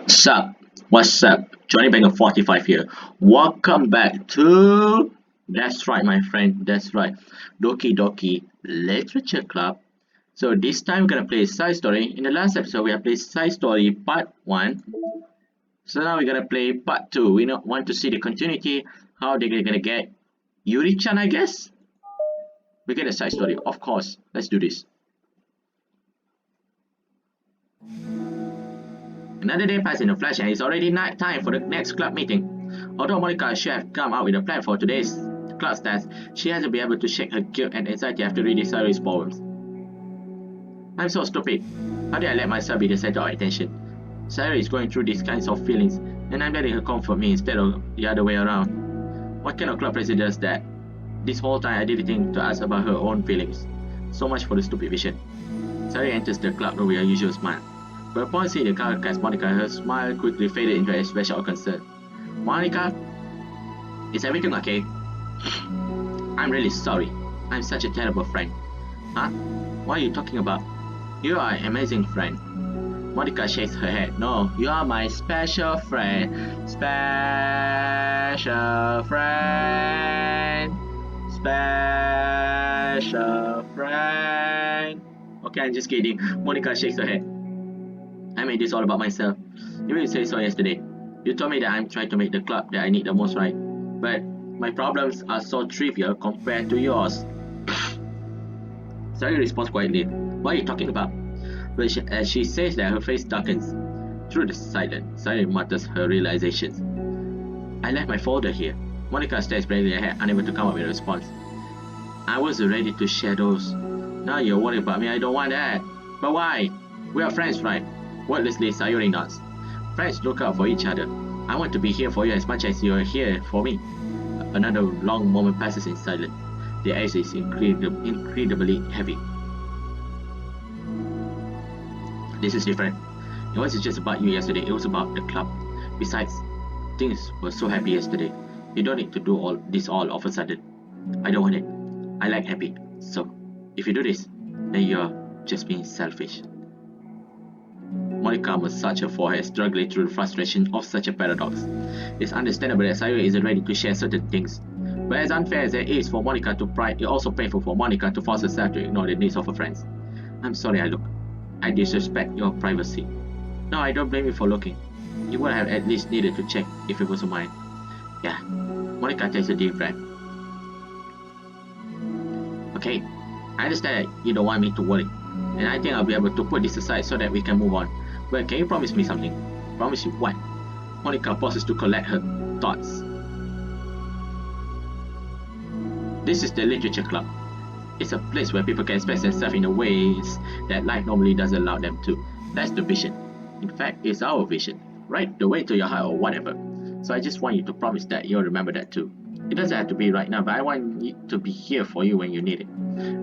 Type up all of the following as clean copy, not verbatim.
Sup? What's up? Johnny Banger 45 here. Welcome back to. That's right, my friend. That's right. Doki Literature Club. So this time we're gonna play Side Story. In the last episode, we have played Side Story Part 1. So now we're gonna play Part 2. We want to see the continuity. How they're gonna get Yuri-chan, I guess? We get a side story, of course. Let's do this. Another day passed in a flash and it's already night time for the next club meeting. Although Monica should have come out with a plan for today's class test, she hasn't been able to shake her guilt and anxiety after reading Sayuri's poems. I'm so stupid. How did I let myself be the center of attention? Sayuri is going through these kinds of feelings, and I'm letting her comfort me instead of the other way around. What kind of club president does that? This whole time I didn't think to ask about her own feelings. So much for the stupid vision. Sayuri enters the club with her usual smile. But upon seeing the cast Monica, her smile quickly faded into an expression of concern. Monica? Is everything okay? I'm really sorry. I'm such a terrible friend. Huh? What are you talking about? You are an amazing friend. Monica shakes her head. No, you are my special friend. Special friend. Special friend. Okay, I'm just kidding. Monica shakes her head. I made this all about myself. You didn't say so yesterday. You told me that I'm trying to make the club that I need the most right. But my problems are so trivial compared to yours. Sayuri responds quietly. What are you talking about? But as she says that, her face darkens. Through the silence, Sayuri mutters her realizations. I left my folder here. Monica stares blankly ahead, unable to come up with a response. I was ready to share those. Now you're worried about me. I don't want that. But why? We are friends, right? Wordlessly, Sayuri nods. Friends look out for each other. I want to be here for you as much as you are here for me. Another long moment passes in silence. The air is incredibly heavy. This is different. It wasn't just about you yesterday, it was about the club. Besides, things were so happy yesterday. You don't need to do all this all of a sudden. I don't want it. I like happy. So, if you do this, then you're just being selfish. Monica massaged her forehead, struggling through the frustration of such a paradox. It's understandable that Sayuri isn't ready to share certain things. But as unfair as it is for Monica to pry, it's also painful for Monica to force herself to ignore the needs of her friends. I'm sorry I disrespect your privacy. No, I don't blame you for looking. You would have at least needed to check if it wasn't mine. Yeah, Monica takes a deep breath. Okay, I understand that you don't want me to worry. And I think I'll be able to put this aside so that we can move on. But can you promise me something? Promise you what? Monica pauses to collect her thoughts. This is the literature club. It's a place where people can express themselves in a ways that life normally doesn't allow them to. That's the vision. In fact, it's our vision. Right the way to your heart or whatever. So I just want you to promise that you'll remember that too. It doesn't have to be right now, but I want it to be here for you when you need it.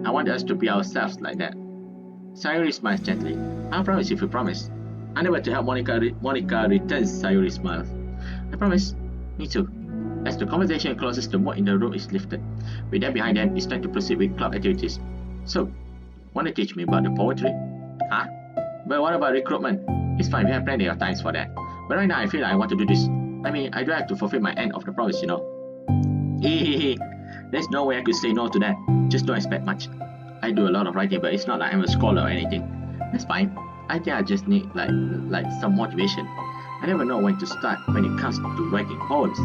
I want us to be ourselves like that. Sayuri smiles gently. I promise if you promise. Unable to help Monica returns Sayuri's smile. I promise. Me too. As the conversation closes, the mood in the room is lifted. With them behind them, it's time to proceed with club activities. So, want to teach me about the poetry? Huh? But what about recruitment? It's fine, we have plenty of times for that. But right now I feel I want to do this. I mean, I do have to fulfill my end of the promise, you know. There's no way I could say no to that. Just don't expect much. I do a lot of writing, but it's not like I'm a scholar or anything. That's fine. I think I just need like some motivation. I never know when to start when it comes to writing poems.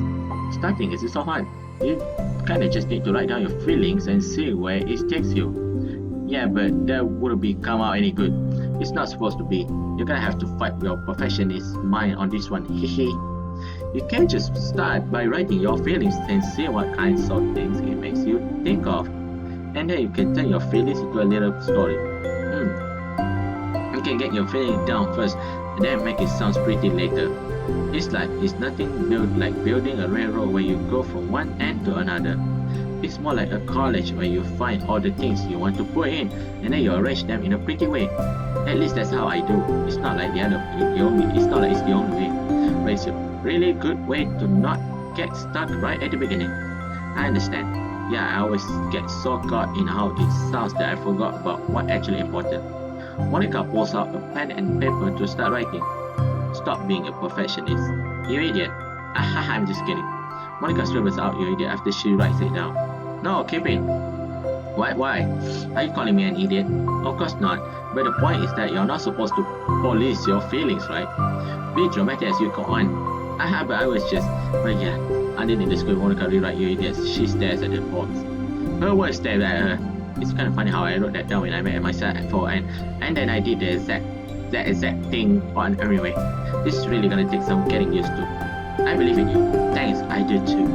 Starting isn't so hard. You kinda just need to write down your feelings and see where it takes you. Yeah, but that wouldn't come out any good. It's not supposed to be. You're gonna have to fight your perfectionist mind on this one. Hehe. You can't just start by writing your feelings and see what kinds of things it makes you think of. And then you can turn your feelings into a little story. You can get your feelings down first and then make it sound pretty later. It's nothing like building a railroad where you go from one end to another. It's more like a college where you find all the things you want to put in and then you arrange them in a pretty way. At least that's how I do. It's not like it's not like it's the only way. But it's a really good way to not get stuck right at the beginning. I understand. Yeah, I always get so caught in how it sounds that I forgot about what's actually important. Monica pulls out a pen and paper to start writing. Stop being a perfectionist. You idiot. Ahaha, I'm just kidding. Monica scribbles out you idiot after she writes it down. No, keep it. Why? Are you calling me an idiot? Of course not. But the point is that you're not supposed to police your feelings, right? Be dramatic as you go on. Aha, but I was just... But yeah, underneath the script, Monica rewrite you idiots. She stares at the box. Her words stare at her. It's kind of funny how I wrote that down when I met myself before, and then I did that exact thing on anyway. This is really gonna take some getting used to. I believe in you. Thanks, I do too.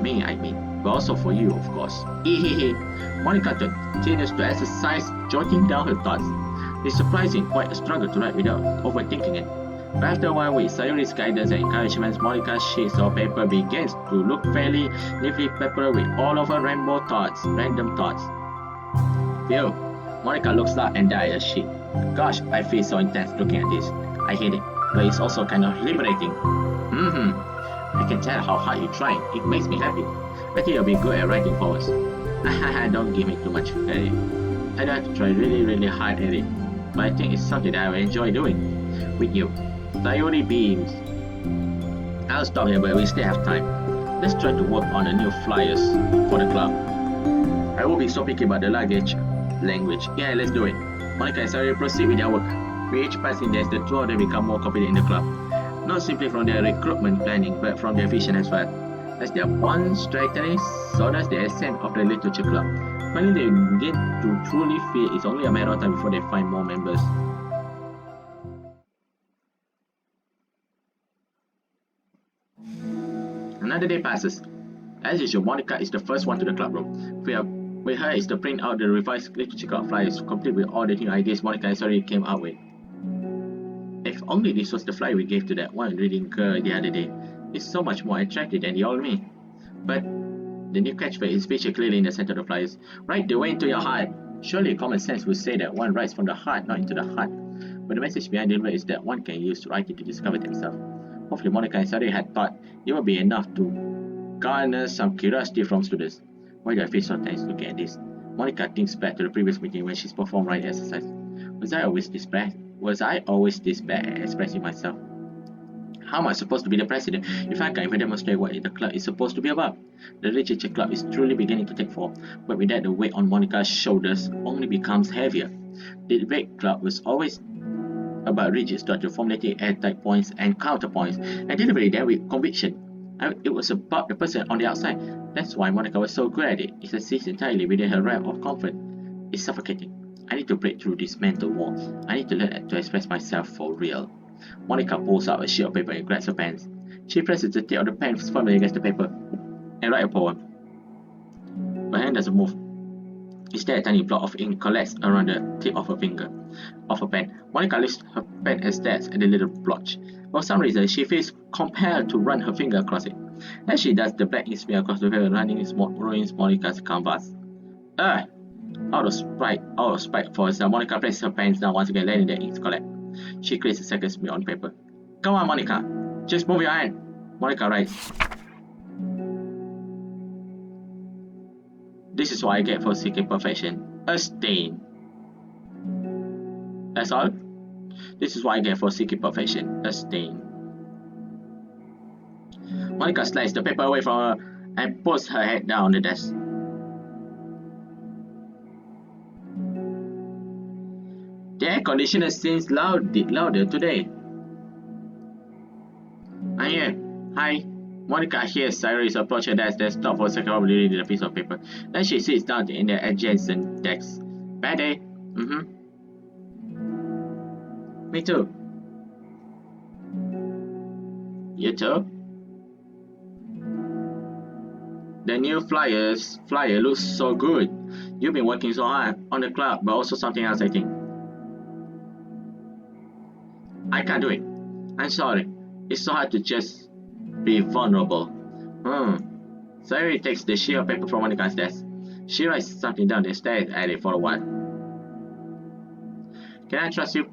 Me, I mean. But also for you, of course. Hehehe. Monica continues to exercise, jotting down her thoughts. It's surprising, quite a struggle to write without overthinking it. But after 1 week, Sayuri's guidance and encouragement, Monica's sheets of paper begins to look fairly neatly peppered with all of her random thoughts. Phew. Monica looks up and dies a sheet. Gosh, I feel so intense looking at this. I hate it, but it's also kind of liberating. I can tell how hard you're trying. It makes me happy. I think you'll be good at writing poems. Don't give me too much credit. I don't have to try really hard at it, but I think it's something that I will enjoy doing. With you. Sayuri beams. I'll stop here, but we still have time. Let's try to work on the new flyers for the club. I will be so picky about the language. Yeah, let's do it. Monica and Sayuri proceed with their work. With each passing days, the two of them become more confident in the club. Not simply from their recruitment planning, but from their vision as well. As their bond strengthens, so does the ascent of the literature club. Finally, they begin to truly feel it's only a matter of time before they find more members. Another day passes. As usual, Monica is the first one to the club room. With her is to print out the revised literature club flyers, complete with all the new ideas Monica and Sayuri came out with. If only this was the flyer we gave to that one reading girl the other day. It's so much more attractive than the old me. But the new catchphrase is featured clearly in the center of the flyers. Write the way into your heart. Surely common sense would say that one writes from the heart, not into the heart. But the message behind the word is that one can use writing to discover themselves. Hopefully Monica and Sayuri had thought it would be enough to garner some curiosity from students. Why do I feel so tense looking at this? Monica thinks back to the previous meeting when she's performed writing exercise. Was I always this bad at expressing myself? How am I supposed to be the president if I can't even demonstrate what the club is supposed to be about? The literature club is truly beginning to take form, but with that the weight on Monica's shoulders only becomes heavier. The debate club was always about rigid structure, formulating airtight points and counterpoints, and delivering them with conviction. It was about the person on the outside. That's why Monica was so good at it. It succeeds entirely within her realm of comfort. It's suffocating. I need to break through this mental wall. I need to learn to express myself for real. Monica pulls out a sheet of paper and grabs her pens. She presses the tip of the pen firmly against the paper and writes a poem. Her hand doesn't move. Instead, a tiny block of ink collects around the tip of her pen. Monica lifts her pen and stares at the little blotch. For some reason, she feels compelled to run her finger across it. As she does, the black ink smears across the paper, ruins Monica's canvas. Out of spite for herself, Monica places her pens down once again, letting the ink collect. She creates a second smear on paper. Come on, Monica. Just move your hand. Monica writes. This is what I get for seeking perfection. A stain. That's all? This is what I get for seeking perfection. A stain. Monica slides the paper away from her and puts her head down on the desk. The air conditioner seems louder today. I'm here. Hi. Monica hears Cyrus approach her desk, then stops for a second while reading a piece of paper. Then she sits down in the adjacent desk. Bad day? Me too. You too? The new flyer looks so good. You've been working so hard on the club, but also something else, I think. I can't do it. I'm sorry. It's so hard to just be vulnerable. Sayuri takes the sheet of paper from Monica's desk. She writes something down and stares at it for a while. Can I trust you?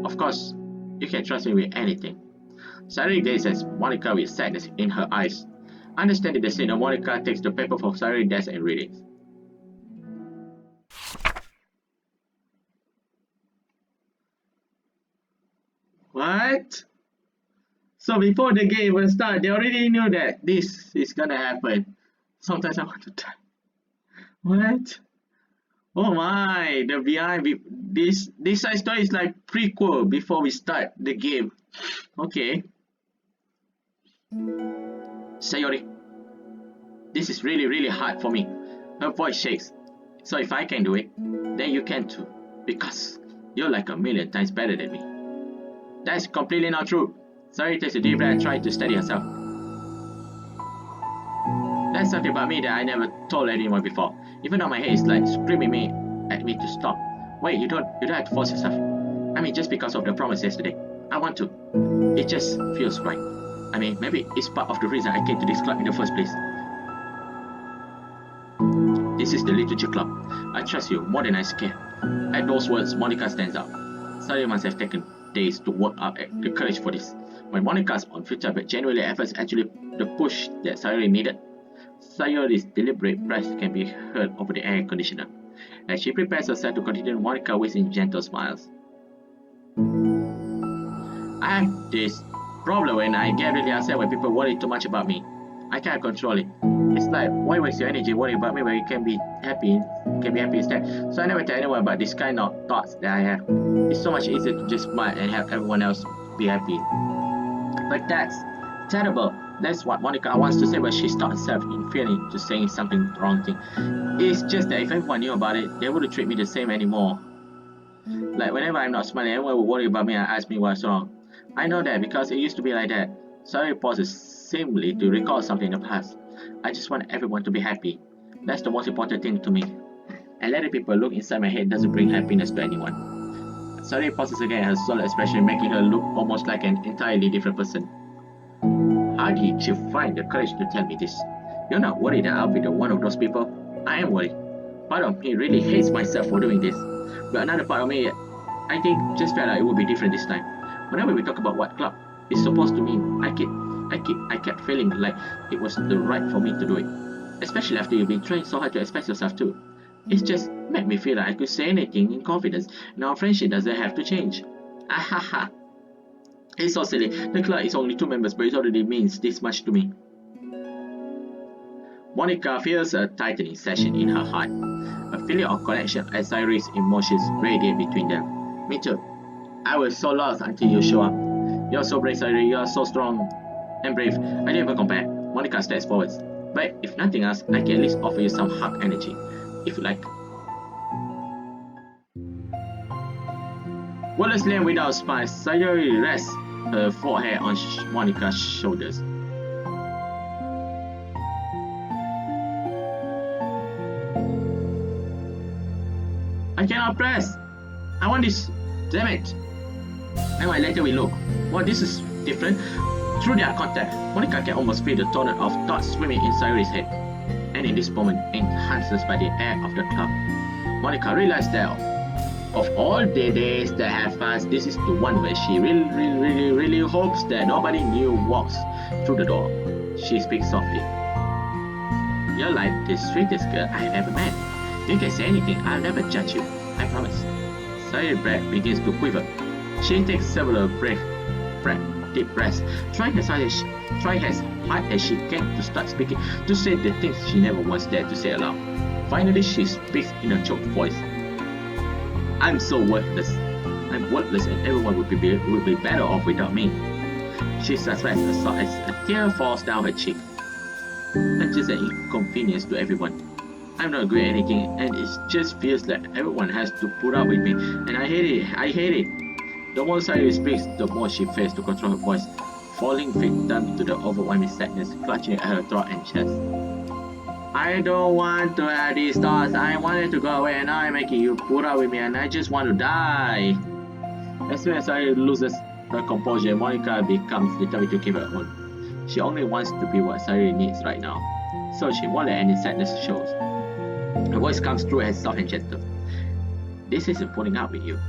Of course. You can trust me with anything. Sayuri gazes at Monica with sadness in her eyes. Understanding the scene, Monica takes the paper from Sayuri's desk and reads it. What? So before the game even start, they already knew that this is gonna happen. Sometimes I want to die. What? Oh my, the behind this side story is like prequel before we start the game. Okay. Sayori, this is really hard for me. Her voice shakes. So if I can do it, then you can too. Because you're like a million times better than me. That's completely not true. Sayori takes a deep breath and tries to steady herself. That's something about me that I never told anyone before. Even though my head is like screaming at me to stop. Wait, you don't have to force yourself. I mean, just because of the promise yesterday. I want to. It just feels right. I mean, maybe it's part of the reason I came to this club in the first place. This is the literature club. I trust you more than I scare. At those words, Monica stands up. Sayori must have taken days to work up the courage for this. When Monica's on futile but genuinely efforts actually the push that Sayori needed, Sayori's deliberate breath can be heard over the air conditioner. As she prepares herself to continue, Monica waves in gentle smiles. I have this problem when I get really upset when people worry too much about me. I can't control it. It's like, why waste your energy worrying about me when you can be happy instead? So I never tell anyone about this kind of thoughts that I have. It's so much easier to just smile and have everyone else be happy. But that's terrible. That's what Monica wants to say, but she stopped herself in feeling to saying something wrong thing. It's just that if everyone knew about it, they wouldn't treat me the same anymore. Like whenever I'm not smiling, everyone would worry about me and ask me what's wrong. I know that because it used to be like that. Sayori pauses seemingly to recall something in the past. I just want everyone to be happy. That's the most important thing to me. And letting people look inside my head doesn't bring happiness to anyone. Sayori pauses again, her solid expression making her look almost like an entirely different person. How did you find the courage to tell me this? You're not worried that I'll be the one of those people? I am worried. Part of me really hates myself for doing this. But another part of me, I think, just felt like it would be different this time. Whenever we talk about what club is supposed to mean, I kept feeling like it was the right for me to do it. Especially after you've been trying so hard to express yourself too. It just made me feel like I could say anything in confidence, and our friendship doesn't have to change. Ahaha. It's so silly. The club is only 2 members, but it already means this much to me. Monica feels a tightening sensation in her heart. A feeling of connection as Sayori's emotions radiate between them. Me too. I was so lost until you show up. You're so brave, Sayori. You're so strong and brave. I don't even compare. Monica steps forwards. But if nothing else, I can at least offer you some hug energy, if you like. Wordlessly and without a smile, Sayori rests her forehead on Monica's shoulders. I cannot press. I want this. Damn it. Anyway, later we look. Well, this is different. Through their contact, Monica can almost feel the tornado of thoughts swimming in Sayori's head. And in this moment, enhanced by the air of the club, Monica realized that of all the days that have passed, this is the one where she really hopes that nobody new walks through the door. She speaks softly. You're like the sweetest girl I have ever met. You can say anything, I'll never judge you. I promise. Sayori's breath begins to quiver. She takes several deep breaths, trying as hard as she can to start speaking, to say the things she never once dared to say aloud. Finally, she speaks in a choked voice. I'm so worthless. I'm worthless and everyone would be better off without me. She suspects a sob as a tear falls down her cheek. I'm just an inconvenience to everyone. I'm not good at anything and it just feels like everyone has to put up with me and I hate it. The more Sayori speaks, the more she fails to control her voice, falling victim to the overwhelming sadness clutching at her throat and chest. I don't want to have these thoughts. I wanted to go away and now I'm making you put up with me and I just want to die. As soon as Sayori loses her composure, Monica becomes determined to keep her own. She only wants to be what Sayori needs right now, so she won't let any sadness show. Her voice comes through as soft and gentle. This isn't putting up with you.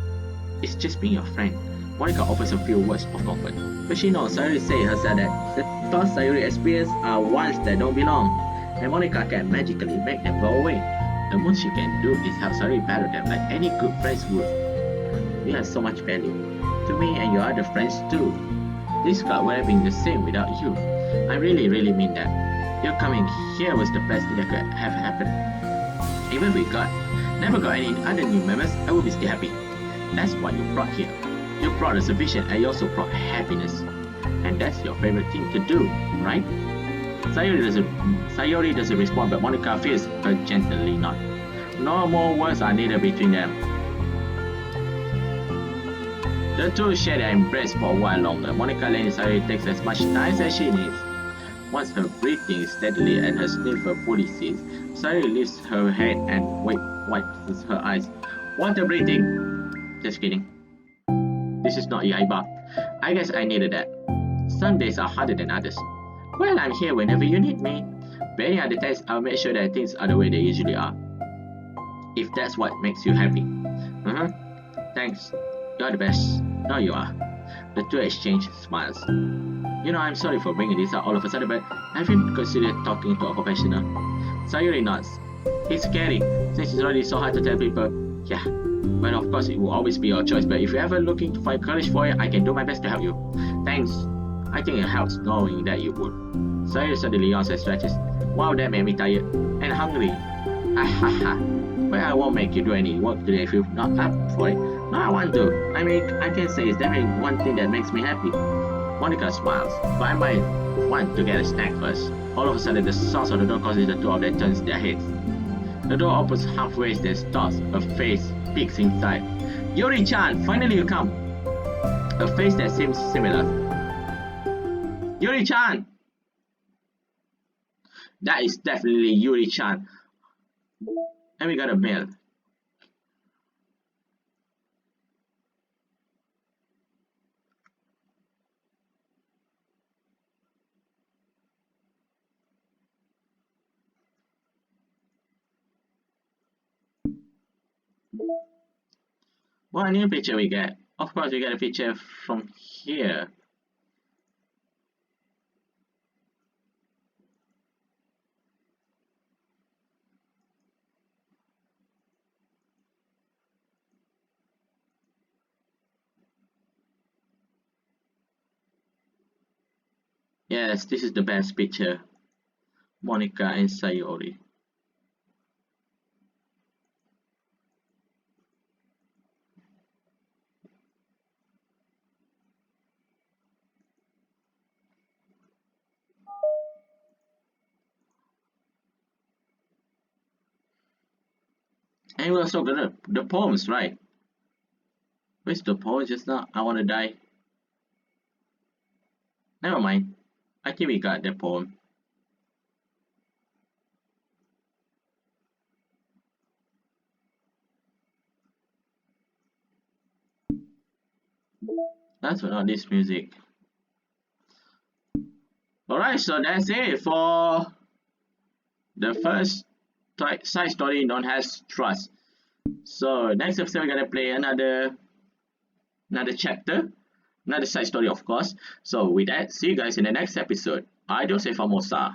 It's just being your friend. Monica offers a few words of comfort, but she knows Sayori said herself that the thoughts Sayori experiences are ones that don't belong, and Monica can magically make them go away. The most she can do is help Sayori battle them like any good friends would. You have so much value. to me and your other friends too. This club would have been the same without you. I really mean that. Your coming here was the best thing that could have happened. Even if we never got any other new members, I would be still happy. That's what you brought here. You brought us a vision and you also brought happiness. And that's your favorite thing to do, right? Sayori doesn't respond, but Monica feels a gently nod. No more words are needed between them. The two share their embrace for a while longer. Monica letting Sayori takes as much time as she needs. Once her breathing is steadily and her sniffer fully ceases, Sayori lifts her head and wipes her eyes. Water breathing! Just kidding. This is not Yaiba. I guess I needed that. Some days are harder than others. Well, I'm here whenever you need me. But any other times, I'll make sure that things are the way they usually are. If that's what makes you happy. Thanks. You're the best. No, you are. The two exchange smiles. You know, I'm sorry for bringing this up all of a sudden, but have you considered talking to a professional? Sayori nods. It's scary, since it's already so hard to tell people. Yeah, well, of course, it will always be your choice, but if you're ever looking to find courage for it, I can do my best to help you. Thanks. I think it helps knowing that you would. Sayori suddenly yawns and stretches. Wow, that made me tired. And hungry. Well, I won't make you do any work today if you're not up for it. No, I want to. I mean, I can say it's definitely one thing that makes me happy. Monica smiles, but I might want to get a snack first. All of a sudden, the sound of the door causes the two of them turns their heads. The door opens halfway, then stops. A face peeks inside. Yuri-chan, finally you come. A face that seems similar. Yuri-chan! That is definitely Yuri-chan. And we got a mail. What new picture we get? Of course, we get a picture from here. Yes, this is the best picture. Monica and Sayori. And we also got the poems, right? Where's the poem just now? I wanna die. Never mind. I think we got the poem. That's not this music. Alright, so that's it for the first side story known as Trust. So next episode we're gonna play another chapter, another side story of course. So with that, see you guys in the next episode. Adios e famosa.